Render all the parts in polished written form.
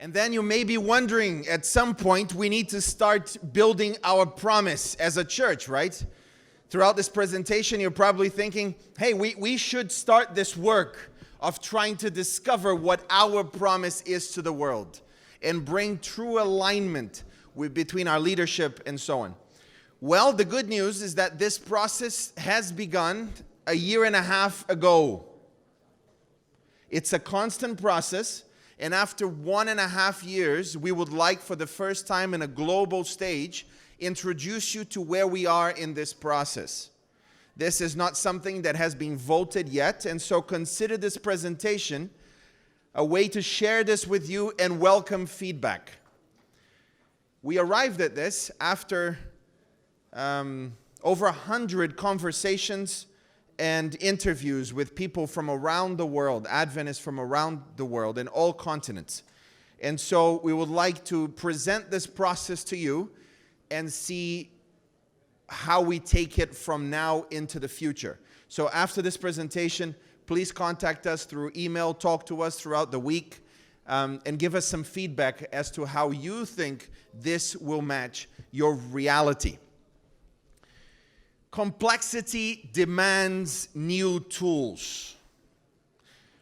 And then you may be wondering, at some point, we need to start building our promise as a church, right? Throughout this presentation, you're probably thinking, hey, we should start this work of trying to discover what our promise is to the world and bring true alignment between our leadership and so on. Well, the good news is that this process has begun a year and a half ago. It's a constant process. And after 1.5 years, we would like, for the first time in a global stage, introduce you to where we are in this process. This is not something that has been voted yet, and so consider this presentation a way to share this with you and welcome feedback. We arrived at this after over 100 conversations and interviews with people from around the world, Adventists from around the world in all continents. And so we would like to present this process to you and see how we take it from now into the future. So after this presentation, please contact us through email, talk to us throughout the week, and give us some feedback as to how you think this will match your reality. Complexity demands new tools.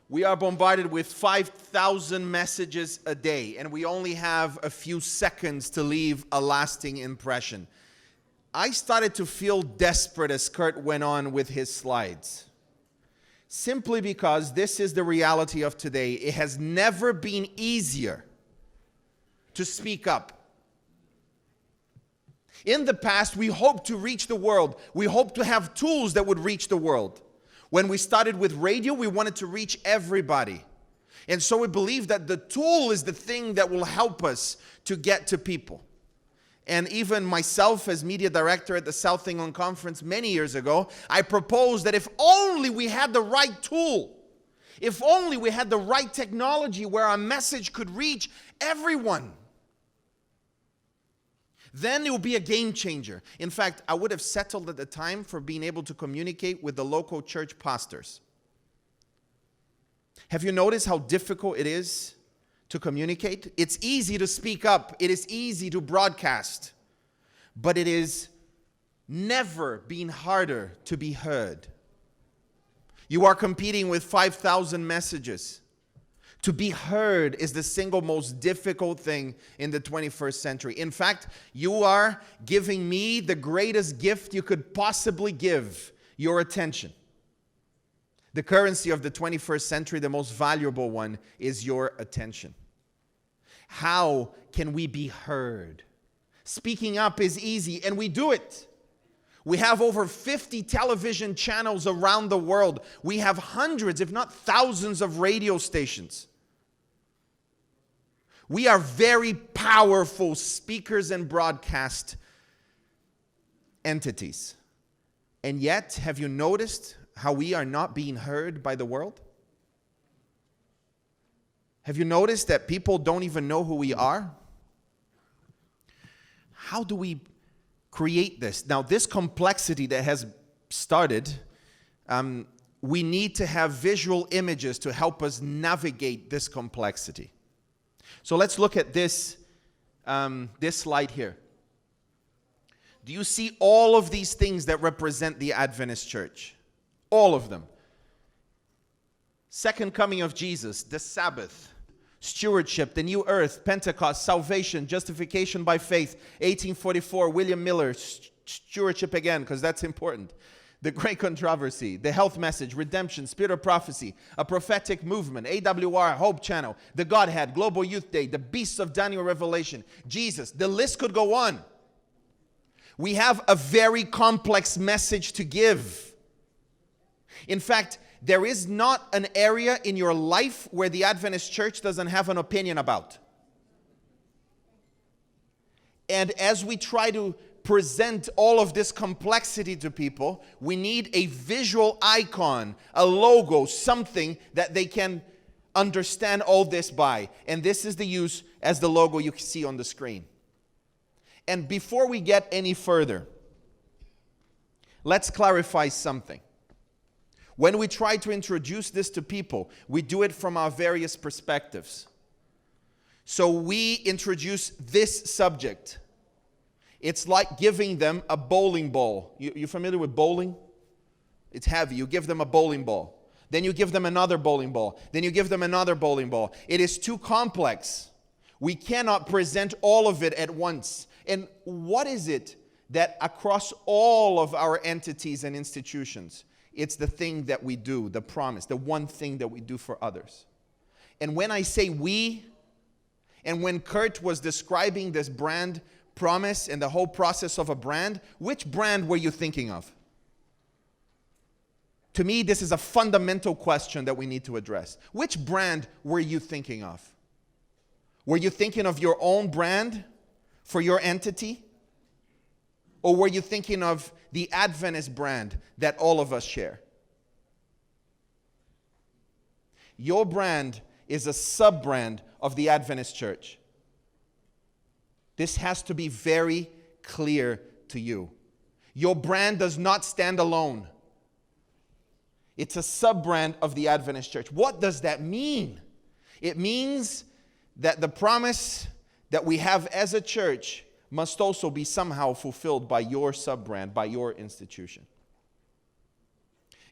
We are bombarded with 5,000 messages a day, and we only have a few seconds to leave a lasting impression. I started to feel desperate as Kurt went on with his slides, simply because this is the reality of today. It has never been easier to speak up. In the past, we hoped to reach the world. We hoped to have tools that would reach the world. When we started with radio, we wanted to reach everybody. And so we believe that the tool is the thing that will help us to get to people. And even myself, as media director at the South England Conference many years ago, I proposed that if only we had the right tool, if only we had the right technology where our message could reach everyone, then it will be a game changer. In fact, I would have settled at the time for being able to communicate with the local church pastors. Have you noticed how difficult it is to communicate? It's easy to speak up. It is easy to broadcast. But it is never been harder to be heard. You are competing with 5,000 messages. To be heard is the single most difficult thing in the 21st century. In fact, you are giving me the greatest gift you could possibly give, your attention. The currency of the 21st century, the most valuable one, is your attention. How can we be heard? Speaking up is easy, and we do it. We have over 50 television channels around the world. We have hundreds, if not thousands, of radio stations. We are very powerful speakers and broadcast entities. And yet, have you noticed how we are not being heard by the world? Have you noticed that people don't even know who we are? How do we create this? Now, this complexity that has started, we need to have visual images to help us navigate this complexity. So let's look at this slide here. Do you see all of these things that represent the Adventist Church? All of them. Second coming of Jesus, the Sabbath, stewardship, the new earth, Pentecost, salvation, justification by faith, 1844, William Miller, stewardship again, because that's important. The great controversy, the health message, redemption, spirit of prophecy, a prophetic movement, AWR, Hope Channel, the Godhead, Global Youth Day, the beasts of Daniel Revelation, Jesus. The list could go on. We have a very complex message to give. In fact, there is not an area in your life where the Adventist Church doesn't have an opinion about. And as we try to present all of this complexity to people, we need a visual icon, a logo, something that they can understand all this by. And this is the use as the logo you can see on the screen. And before we get any further, let's clarify something. When we try to introduce this to people, we do it from our various perspectives. So we introduce this subject. It's like giving them a bowling ball. You familiar with bowling? It's heavy. You give them a bowling ball. Then you give them another bowling ball. Then you give them another bowling ball. It is too complex. We cannot present all of it at once. And what is it that across all of our entities and institutions, it's the thing that we do, the promise, the one thing that we do for others. And when I say we, and when Kurt was describing this brand promise and the whole process of a brand, which brand were you thinking of? To me, this is a fundamental question that we need to address. Which brand were you thinking of? Were you thinking of your own brand for your entity? Or were you thinking of the Adventist brand that all of us share? Your brand is a sub-brand of the Adventist Church. This has to be very clear to you. Your brand does not stand alone. It's a sub-brand of the Adventist Church. What does that mean? It means that the promise that we have as a church must also be somehow fulfilled by your sub-brand, by your institution.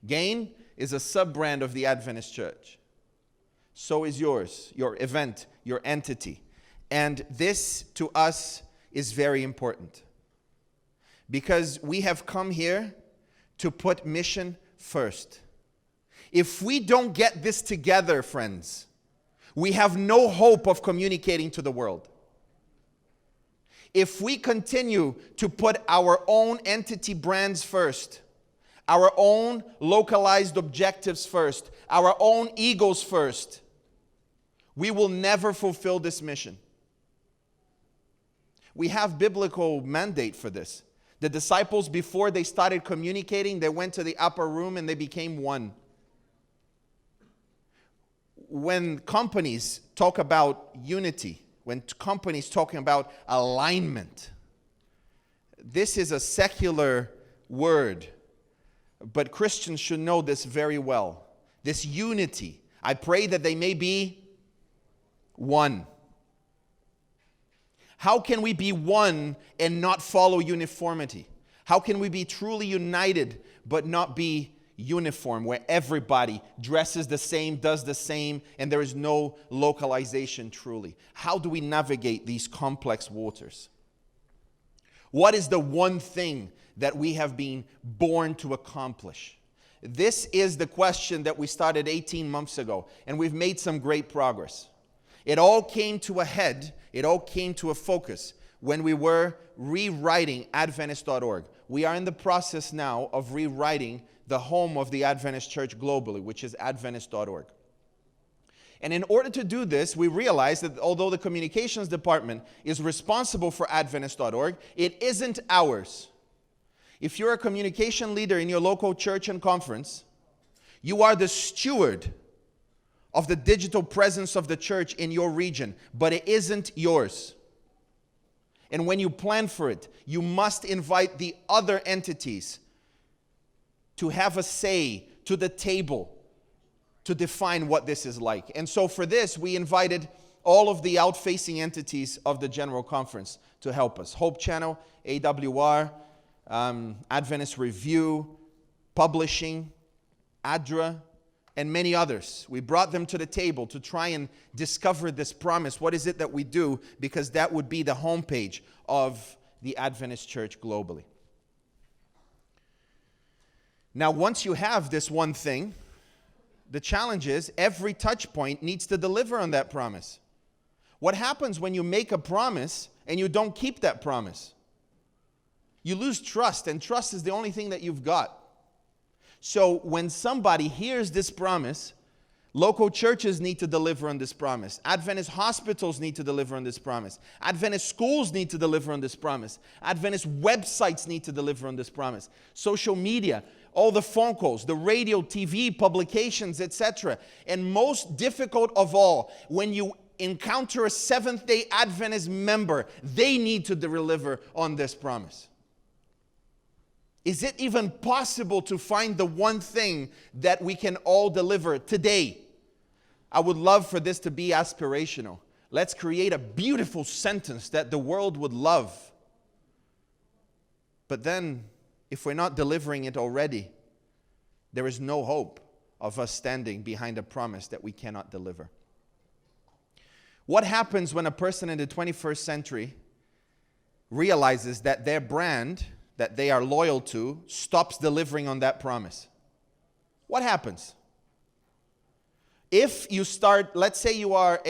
Gain is a sub-brand of the Adventist Church. So is yours, your event, your entity. And this, to us, is very important. Because we have come here to put mission first. If we don't get this together, friends, we have no hope of communicating to the world. If we continue to put our own entity brands first, our own localized objectives first, our own egos first, we will never fulfill this mission. We have biblical mandate for this. The disciples, before they started communicating, they went to the upper room and they became one. When companies talk about unity, when companies talking about alignment, this is a secular word, but Christians should know this very well. This unity. I pray that they may be one. How can we be one and not follow uniformity? How can we be truly united but not be uniform, where everybody dresses the same, does the same, and there is no localization truly? How do we navigate these complex waters? What is the one thing that we have been born to accomplish? This is the question that we started 18 months ago, and we've made some great progress. It all came to a head, it all came to a focus when we were rewriting Adventist.org. We are in the process now of rewriting the home of the Adventist Church globally, which is Adventist.org. And in order to do this, we realized that although the communications department is responsible for Adventist.org, it isn't ours. If you're a communication leader in your local church and conference, you are the steward of the digital presence of the church in your region, but it isn't yours. And when you plan for it, you must invite the other entities to have a say to the table to define what this is like. And so for this, we invited all of the out-facing entities of the General Conference to help us. Hope Channel, AWR, Adventist Review, Publishing, ADRA, and many others. We brought them to the table to try and discover this promise. What is it that we do? Because that would be the homepage of the Adventist Church globally. Now, once you have this one thing, the challenge is every touch point needs to deliver on that promise. What happens when you make a promise and you don't keep that promise? You lose trust, and trust is the only thing that you've got. So when somebody hears this promise, local churches need to deliver on this promise. Adventist hospitals need to deliver on this promise. Adventist schools need to deliver on this promise. Adventist websites need to deliver on this promise. Social media, all the phone calls, the radio, TV, publications, etc. And most difficult of all, when you encounter a Seventh-day Adventist member, they need to deliver on this promise. Is it even possible to find the one thing that we can all deliver today? I would love for this to be aspirational. Let's create a beautiful sentence that the world would love. But then, if we're not delivering it already, there is no hope of us standing behind a promise that we cannot deliver. What happens when a person in the 21st century realizes that their brand that they are loyal to stops delivering on that promise? What happens? If you start, let's say you are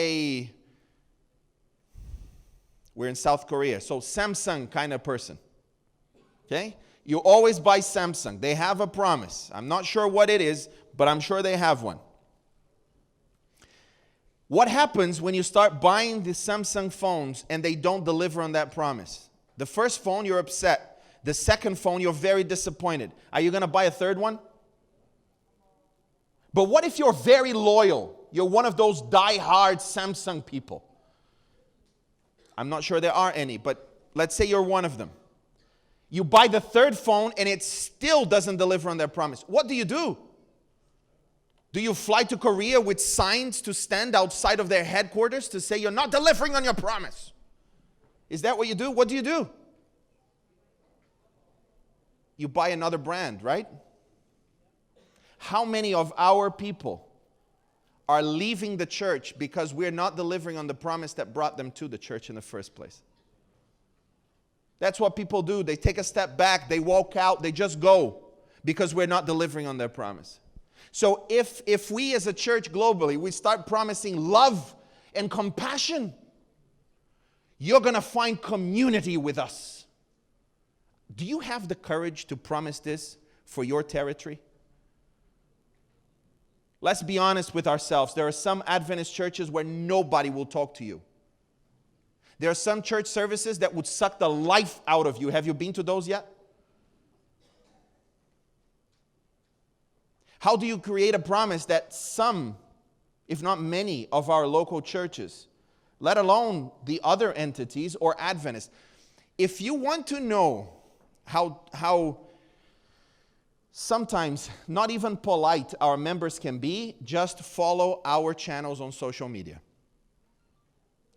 we're in South Korea, so Samsung kind of person. Okay? You always buy Samsung. They have a promise. I'm not sure what it is, but I'm sure they have one. What happens when you start buying the Samsung phones and they don't deliver on that promise? The first phone, you're upset. The second phone, you're very disappointed. Are you going to buy a third one? But what if you're very loyal? You're one of those die-hard Samsung people. I'm not sure there are any, but let's say you're one of them. You buy the third phone and it still doesn't deliver on their promise. What do? Do you fly to Korea with signs to stand outside of their headquarters to say you're not delivering on your promise? Is that what you do? What do? You buy another brand, right? How many of our people are leaving the church because we're not delivering on the promise that brought them to the church in the first place? That's what people do. They take a step back, they walk out, they just go because we're not delivering on their promise. So if we as a church globally, we start promising love and compassion, you're going to find community with us. Do you have the courage to promise this for your territory? Let's be honest with ourselves. There are some Adventist churches where nobody will talk to you. There are some church services that would suck the life out of you. Have you been to those yet? How do you create a promise that some, if not many, of our local churches, let alone the other entities or Adventists, if you want to know how sometimes not even polite our members can be, just follow our channels on social media.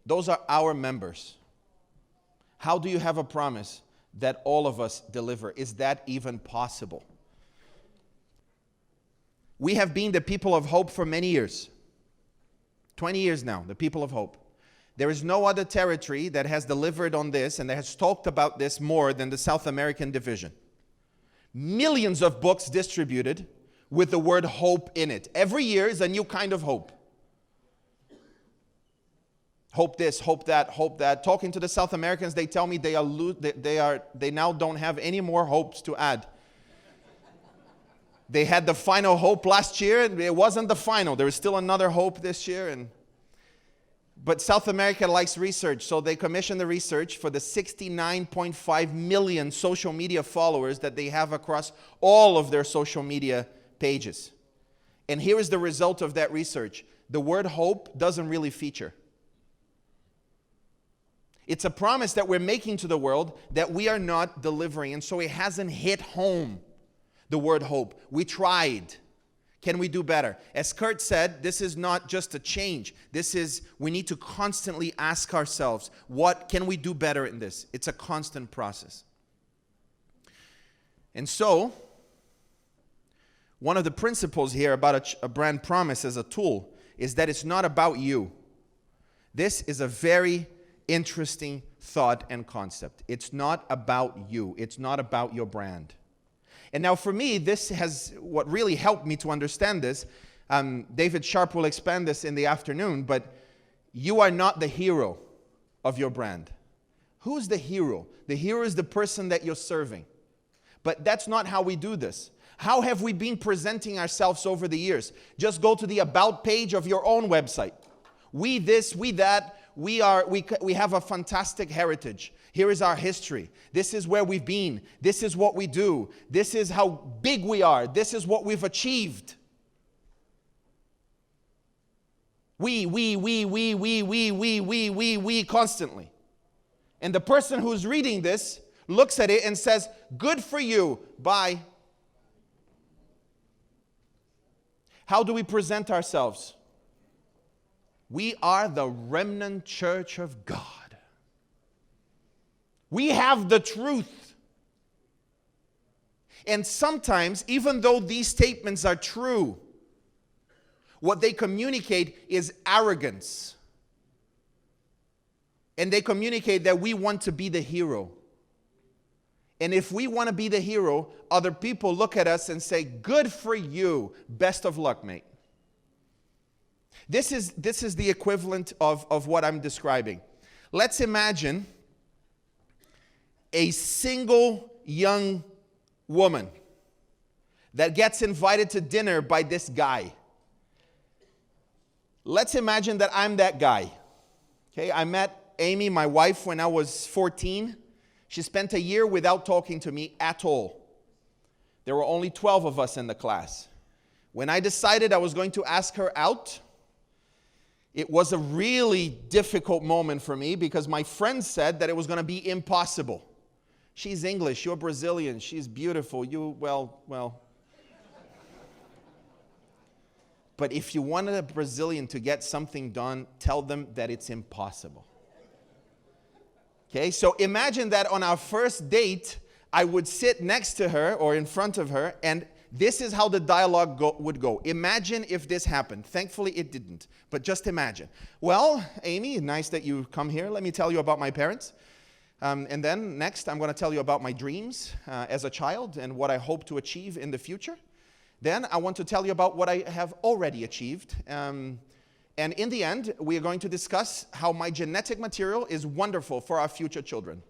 Those are our members. How do you have a promise that all of us deliver? Is that even possible? We have been the people of hope for many years. 20 years now, the people of hope. There is no other territory that has delivered on this and that has talked about this more than the South American division. Millions of books distributed with the word hope in it. Every year is a new kind of hope. Hope this, hope that, hope that. Talking to the South Americans, they tell me they now don't have any more hopes to add. They had the final hope last year, and it wasn't the final. There is still another hope this year. But South America likes research, so they commissioned the research for the 69.5 million social media followers that they have across all of their social media pages. And here is the result of that research. The word hope doesn't really feature. It's a promise that we're making to the world that we are not delivering, and so it hasn't hit home, the word hope. We tried. Can we do better? As Kurt said, this is not just a change. We need to constantly ask ourselves, what can we do better in this? It's a constant process. And so, one of the principles here about a brand promise as a tool is that it's not about you. This is a very interesting thought and concept. It's not about you. It's not about your brand. And now for me, what really helped me to understand this, David Sharp will expand this in the afternoon, but you are not the hero of your brand. Who's the hero? The hero is the person that you're serving. But that's not how we do this. How have we been presenting ourselves over the years? Just go to the about page of your own website. We this, we that. We have a fantastic heritage. Here is our history. This is where we've been. This is what we do. This is how big we are. This is what we've achieved. We constantly. And the person who's reading this looks at it and says, good for you, bye. How do we present ourselves? We are the remnant church of God. We have the truth. And sometimes, even though these statements are true, what they communicate is arrogance. And they communicate that we want to be the hero. And if we want to be the hero, other people look at us and say, good for you. Best of luck, mate. This is the equivalent of what I'm describing. Let's imagine a single young woman that gets invited to dinner by this guy. Let's imagine that I'm that guy. Okay, I met Amy, my wife, when I was 14. She spent a year without talking to me at all. There were only 12 of us in the class. When I decided I was going to ask her out, it was a really difficult moment for me because my friends said that it was going to be impossible. She's English, you're Brazilian, she's beautiful, well. But if you wanted a Brazilian to get something done, tell them that it's impossible. Okay, so imagine that on our first date, I would sit next to her or in front of her, and this is how the dialogue would go. Imagine if this happened. Thankfully, it didn't, but just imagine. Well, Amy, nice that you come here. Let me tell you about my parents. And then next, I'm going to tell you about my dreams as a child and what I hope to achieve in the future. Then I want to tell you about what I have already achieved. And in the end, we are going to discuss how my genetic material is wonderful for our future children.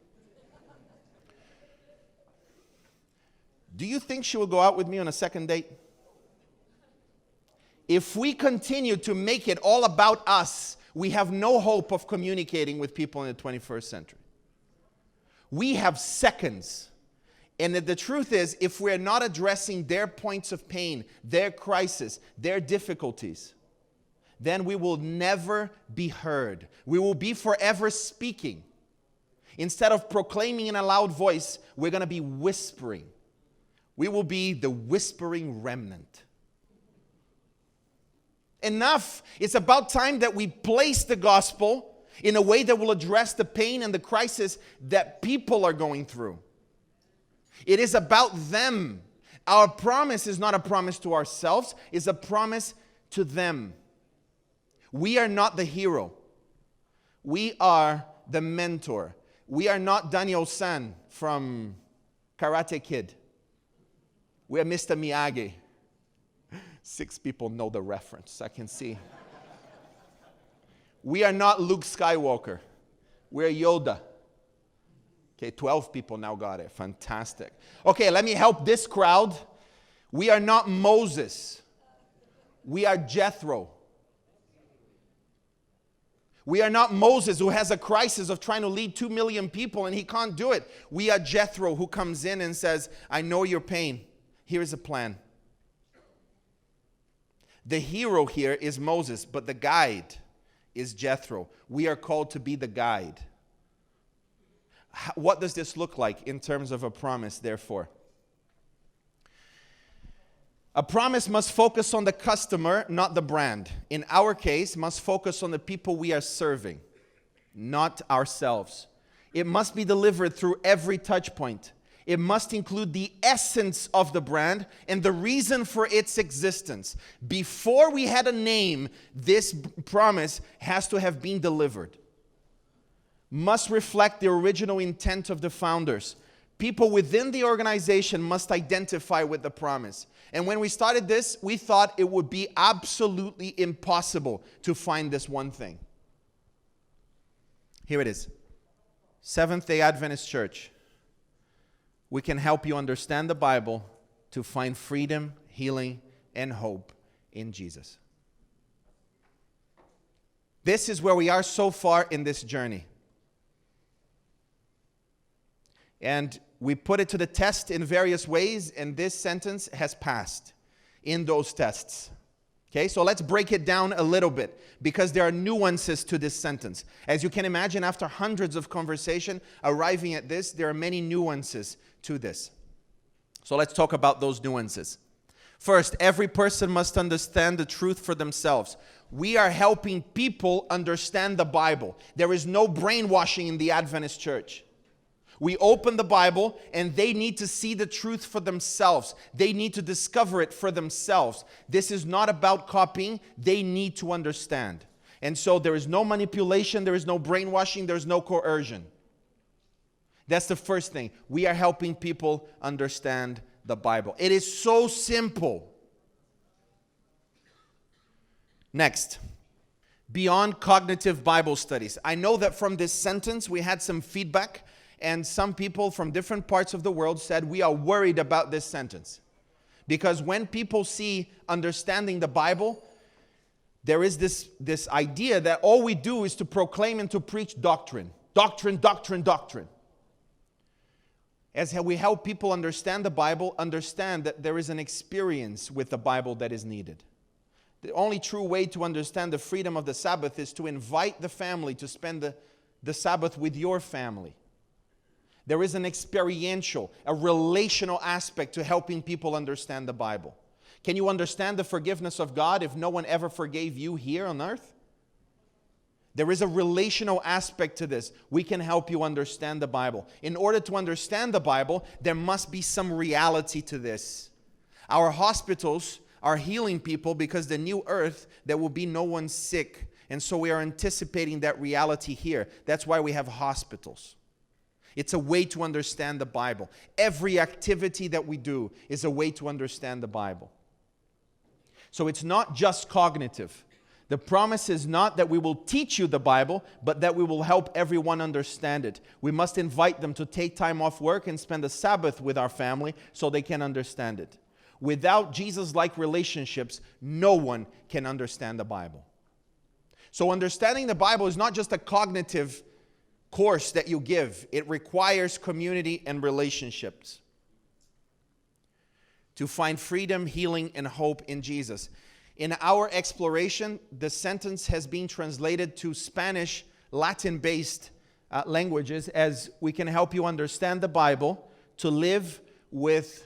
Do you think she will go out with me on a second date? If we continue to make it all about us, we have no hope of communicating with people in the 21st century. We have seconds. And the truth is, if we're not addressing their points of pain, their crisis, their difficulties, then we will never be heard. We will be forever speaking. Instead of proclaiming in a loud voice, we're going to be whispering. We will be the whispering remnant. Enough. It's about time that we place the gospel in a way that will address the pain and the crisis that people are going through. It is about them. Our promise is not a promise to ourselves, it's a promise to them. We are not the hero. We are the mentor. We are not Daniel San from Karate Kid. We are Mr. Miyagi. 6 people know the reference, I can see. We are not Luke Skywalker. We're Yoda. Okay, 12 people now got it. Fantastic. Okay, let me help this crowd. We are not Moses. We are Jethro. We are not Moses who has a crisis of trying to lead 2 million people and he can't do it. We are Jethro who comes in and says, I know your pain. Here's a plan. The hero here is Moses, but the guide is Jethro. We are called to be the guide. What does this look like in terms of a promise, therefore? A promise must focus on the customer, not the brand. In our case, must focus on the people we are serving, not ourselves. It must be delivered through every touch point. It must include the essence of the brand and the reason for its existence. Before we had a name, this promise has to have been delivered. Must reflect the original intent of the founders. People within the organization must identify with the promise. And when we started this, we thought it would be absolutely impossible to find this one thing. Here it is. Seventh-day Adventist Church. We can help you understand the Bible to find freedom, healing, and hope in Jesus. This is where we are so far in this journey. And we put it to the test in various ways, and this sentence has passed in those tests. Okay, so let's break it down a little bit, because there are nuances to this sentence. As you can imagine, after hundreds of conversation, arriving at this, there are many nuances to this. So let's talk about those nuances. First, every person must understand the truth for themselves. We are helping people understand the Bible. There is no brainwashing in the Adventist Church. We open the Bible and they need to see the truth for themselves. They need to discover it for themselves. This is not about copying. They need to understand. And so there is no manipulation, there is no brainwashing, there is no coercion. That's the first thing. We are helping people understand the Bible. It is so simple. Next, beyond cognitive Bible studies. I know that from this sentence we had some feedback, and some people from different parts of the world said we are worried about this sentence. Because when people see understanding the Bible, there is this idea that all we do is to proclaim and to preach doctrine. Doctrine, doctrine, doctrine. As we help people understand the Bible, understand that there is an experience with the Bible that is needed. The only true way to understand the freedom of the Sabbath is to invite the family to spend the Sabbath with your family. There is an experiential, a relational aspect to helping people understand the Bible. Can you understand the forgiveness of God if no one ever forgave you here on earth? There is a relational aspect to this. We can help you understand the Bible. In order to understand the Bible, there must be some reality to this. Our hospitals are healing people because the new earth, there will be no one sick. And so we are anticipating that reality here. That's why we have hospitals. It's a way to understand the Bible. Every activity that we do is a way to understand the Bible. So it's not just cognitive. The promise is not that we will teach you the Bible, but that we will help everyone understand it. We must invite them to take time off work and spend the Sabbath with our family so they can understand it. Without Jesus-like relationships, no one can understand the Bible. So understanding the Bible is not just a cognitive course that you give. It requires community and relationships to find freedom, healing, and hope in Jesus. In our exploration, the sentence has been translated to Spanish, Latin-based languages as we can help you understand the Bible, to live with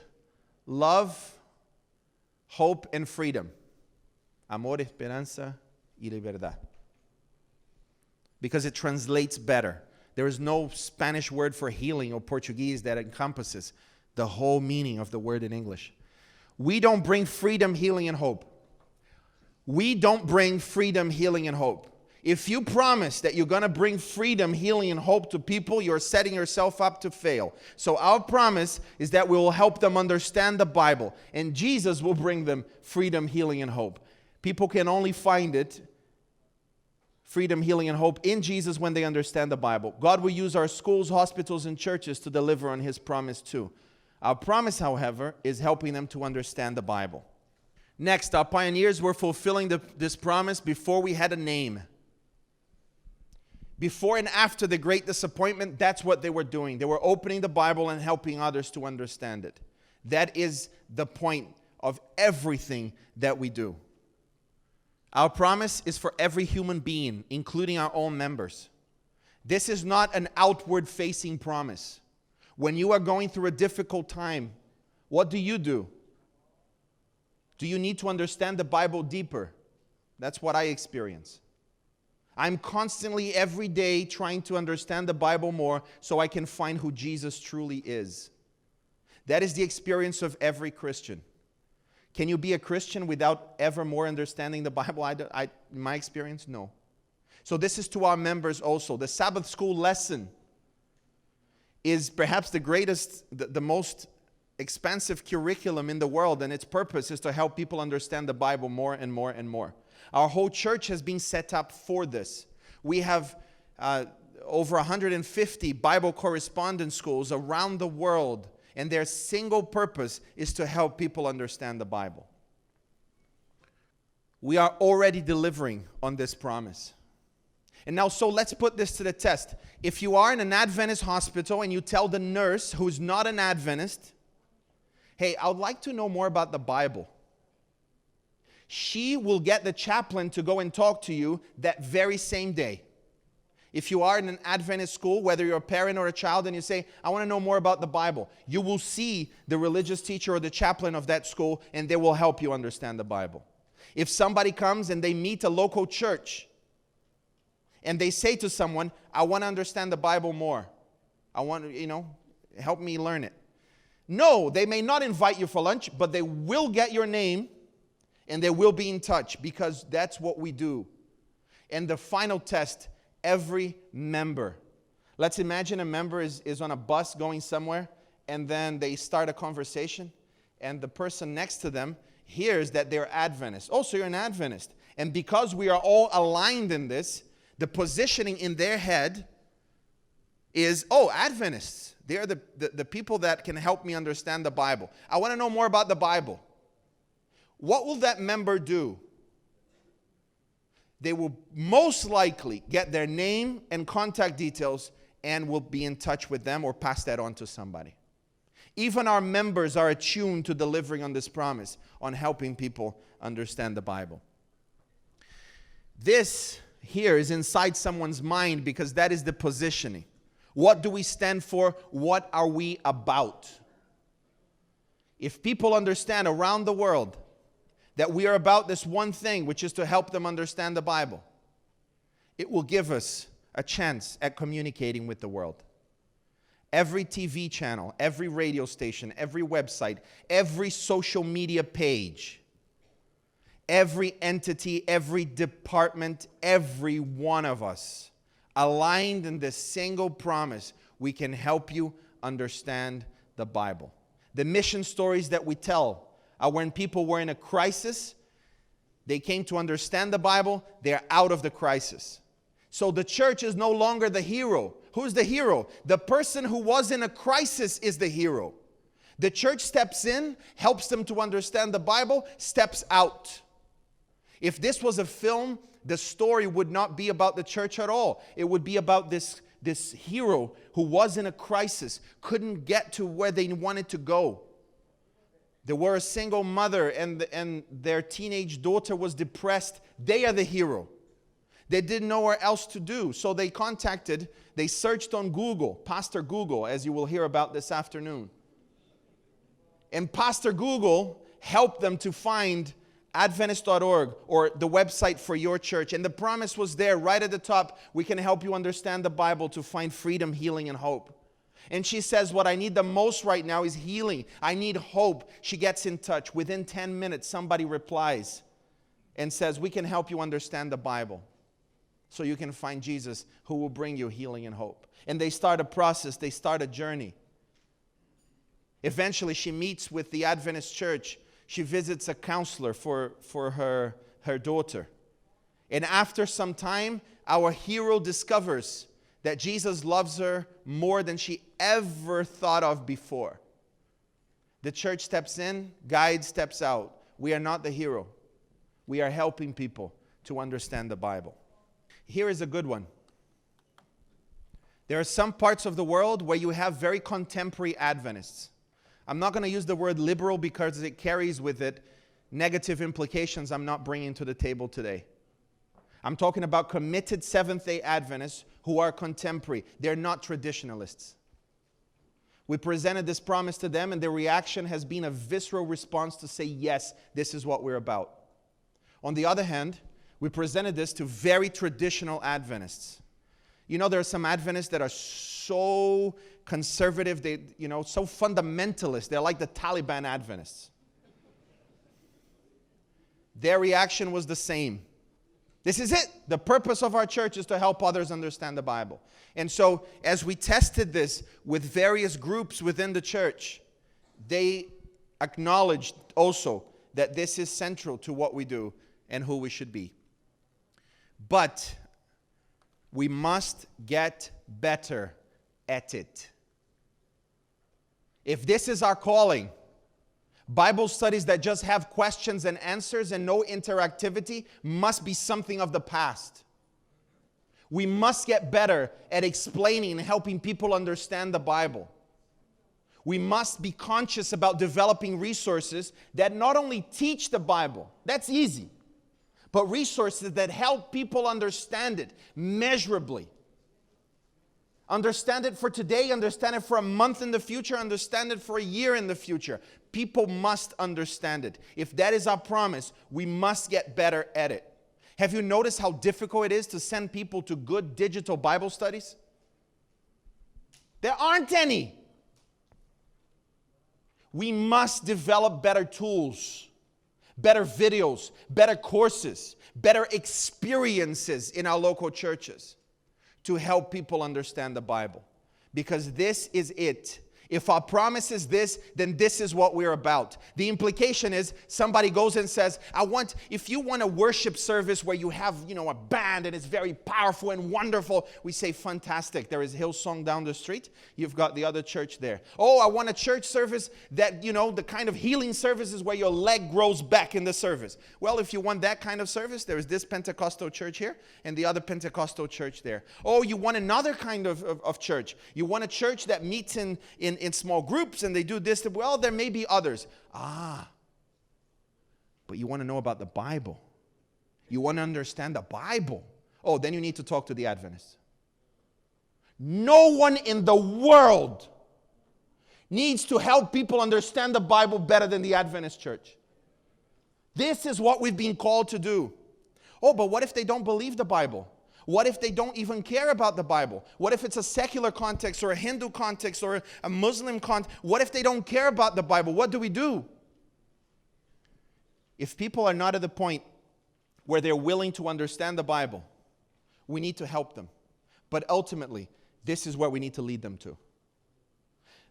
love, hope, and freedom. Amor, esperanza y libertad. Because it translates better. There is no Spanish word for healing or Portuguese that encompasses the whole meaning of the word in English. We don't bring freedom, healing, and hope. We don't bring freedom, healing, and hope. If you promise that you're going to bring freedom, healing, and hope to people, you're setting yourself up to fail. So our promise is that we will help them understand the Bible, and Jesus will bring them freedom, healing, and hope. People can only find it, freedom, healing, and hope, in Jesus when they understand the Bible. God will use our schools, hospitals, and churches to deliver on His promise too. Our promise, however, is helping them to understand the Bible. Next, our pioneers were fulfilling this promise before we had a name. Before and after the great disappointment, that's what they were doing. They were opening the Bible and helping others to understand it. That is the point of everything that we do. Our promise is for every human being, including our own members. This is not an outward-facing promise. When you are going through a difficult time, what do? Do you need to understand the Bible deeper? That's what I experience. I'm constantly, every day, trying to understand the Bible more so I can find who Jesus truly is. That is the experience of every Christian. Can you be a Christian without ever more understanding the Bible? In my experience, no. So this is to our members also. The Sabbath school lesson is perhaps the greatest, the most expansive curriculum in the world, and its purpose is to help people understand the Bible more and more and more. Our whole church has been set up for this. We have over 150 Bible correspondence schools around the world, and their single purpose is to help people understand the Bible. We are already delivering on this promise. And now, so let's put this to the test. If you are in an Adventist hospital and you tell the nurse who's not an Adventist, hey, I would like to know more about the Bible, she will get the chaplain to go and talk to you that very same day. If you are in an Adventist school, whether you're a parent or a child, and you say, I want to know more about the Bible, you will see the religious teacher or the chaplain of that school, and they will help you understand the Bible. If somebody comes and they meet a local church and they say to someone, I want to understand the Bible more. I want to, help me learn it. No, they may not invite you for lunch, but they will get your name and they will be in touch, because that's what we do. And the final test, every member. Let's imagine a member is on a bus going somewhere, and then they start a conversation, and the person next to them hears that they're Adventist. Oh, so you're an Adventist. And because we are all aligned in this, the positioning in their head is, oh, Adventists. They're the people that can help me understand the Bible. I want to know more about the Bible. What will that member do? They will most likely get their name and contact details and will be in touch with them or pass that on to somebody. Even our members are attuned to delivering on this promise, on helping people understand the Bible. This here is inside someone's mind, because that is the positioning. What do we stand for? What are we about? If people understand around the world that we are about this one thing, which is to help them understand the Bible, it will give us a chance at communicating with the world. Every TV channel, every radio station, every website, every social media page, every entity, every department, every one of us, aligned in this single promise, we can help you understand the Bible. The mission stories that we tell are when people were in a crisis, they came to understand the Bible, they're out of the crisis. So the church is no longer the hero. Who's the hero? The person who was in a crisis is the hero. The church steps in, helps them to understand the Bible, steps out. If this was a film, the story would not be about the church at all. It would be about this hero who was in a crisis, couldn't get to where they wanted to go. There were a single mother and their teenage daughter was depressed. They are the hero. They didn't know where else to do, so they searched on Google, Pastor Google, as you will hear about this afternoon. And Pastor Google helped them to find Adventist.org or the website for your church. And the promise was there right at the top. We can help you understand the Bible to find freedom, healing, and hope. And she says, what I need the most right now is healing. I need hope. She gets in touch. Within 10 minutes, somebody replies and says, we can help you understand the Bible so you can find Jesus who will bring you healing and hope. And they start a process. They start a journey. Eventually, she meets with the Adventist church. She visits a counselor for her daughter. And after some time, our hero discovers that Jesus loves her more than she ever thought of before. The church steps in, guide steps out. We are not the hero. We are helping people to understand the Bible. Here is a good one. There are some parts of the world where you have very contemporary Adventists. I'm not going to use the word liberal because it carries with it negative implications I'm not bringing to the table today. I'm talking about committed Seventh-day Adventists who are contemporary. They're not traditionalists. We presented this promise to them, and their reaction has been a visceral response to say, yes, this is what we're about. On the other hand, we presented this to very traditional Adventists. You know, there are some Adventists that are so conservative, so fundamentalist. They're like the Taliban Adventists. Their reaction was the same. This is it. The purpose of our church is to help others understand the Bible. And so, as we tested this with various groups within the church, they acknowledged also that this is central to what we do and who we should be. But we must get better at it. If this is our calling, Bible studies that just have questions and answers and no interactivity must be something of the past. We must get better at explaining and helping people understand the Bible. We must be conscious about developing resources that not only teach the Bible, that's easy, but resources that help people understand it measurably. Understand it for today, understand it for a month in the future, understand it for a year in the future. People must understand it. If that is our promise, we must get better at it. Have you noticed how difficult it is to send people to good digital Bible studies? There aren't any. We must develop better tools, better videos, better courses, better experiences in our local churches to help people understand the Bible. Because this is it. If our promise is this, then this is what we're about. The implication is somebody goes and says, if you want a worship service where you have, a band and it's very powerful and wonderful, we say, fantastic. There is Hillsong down the street. You've got the other church there. Oh, I want a church service that, the kind of healing services where your leg grows back in the service. Well, if you want that kind of service, there is this Pentecostal church here and the other Pentecostal church there. Oh, you want another kind of church. You want a church that meets in small groups and they do this. Well, there may be others. But you want to know about the Bible. You want to understand the Bible. Oh, then you need to talk to the Adventists. No one in the world needs to help people understand the Bible better than the Adventist Church. This is what we've been called to do. Oh, but what if they don't believe the Bible? What if they don't even care about the Bible? What if it's a secular context or a Hindu context or a Muslim context? What if they don't care about the Bible? What do we do? If people are not at the point where they're willing to understand the Bible, we need to help them. But ultimately, this is where we need to lead them to.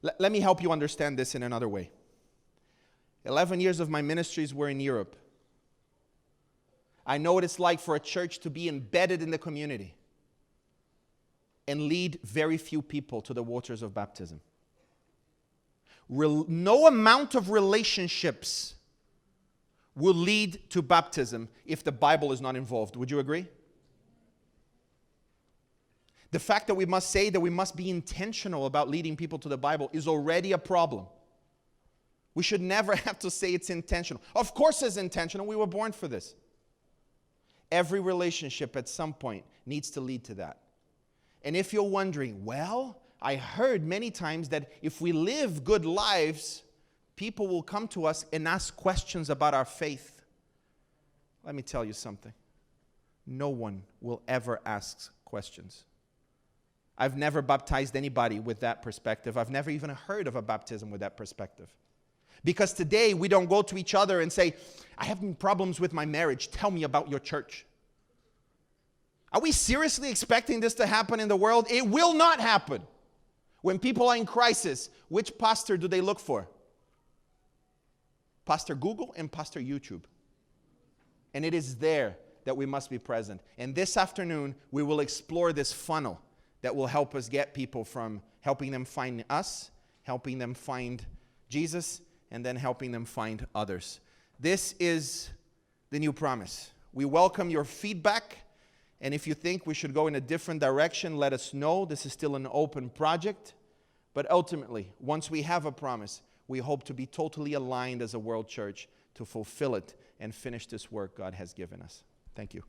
Let me help you understand this in another way. 11 years of my ministries were in Europe. I know what it's like for a church to be embedded in the community and lead very few people to the waters of baptism. No amount of relationships will lead to baptism if the Bible is not involved. Would you agree? The fact that we must say that we must be intentional about leading people to the Bible is already a problem. We should never have to say it's intentional. Of course it's intentional. We were born for this. Every relationship at some point needs to lead to that. And if you're wondering, well, I heard many times that if we live good lives, people will come to us and ask questions about our faith. Let me tell you something. No one will ever ask questions. I've never baptized anybody with that perspective. I've never even heard of a baptism with that perspective. Because today we don't go to each other and say, I have problems with my marriage. Tell me about your church. Are we seriously expecting this to happen in the world? It will not happen. When people are in crisis, which pastor do they look for? Pastor Google and Pastor YouTube. And it is there that we must be present. And this afternoon, we will explore this funnel that will help us get people from helping them find us, helping them find Jesus, and then helping them find others. This is the new promise. We welcome your feedback, and if you think we should go in a different direction, let us know. This is still an open project, but ultimately, once we have a promise, we hope to be totally aligned as a world church to fulfill it and finish this work God has given us. Thank you.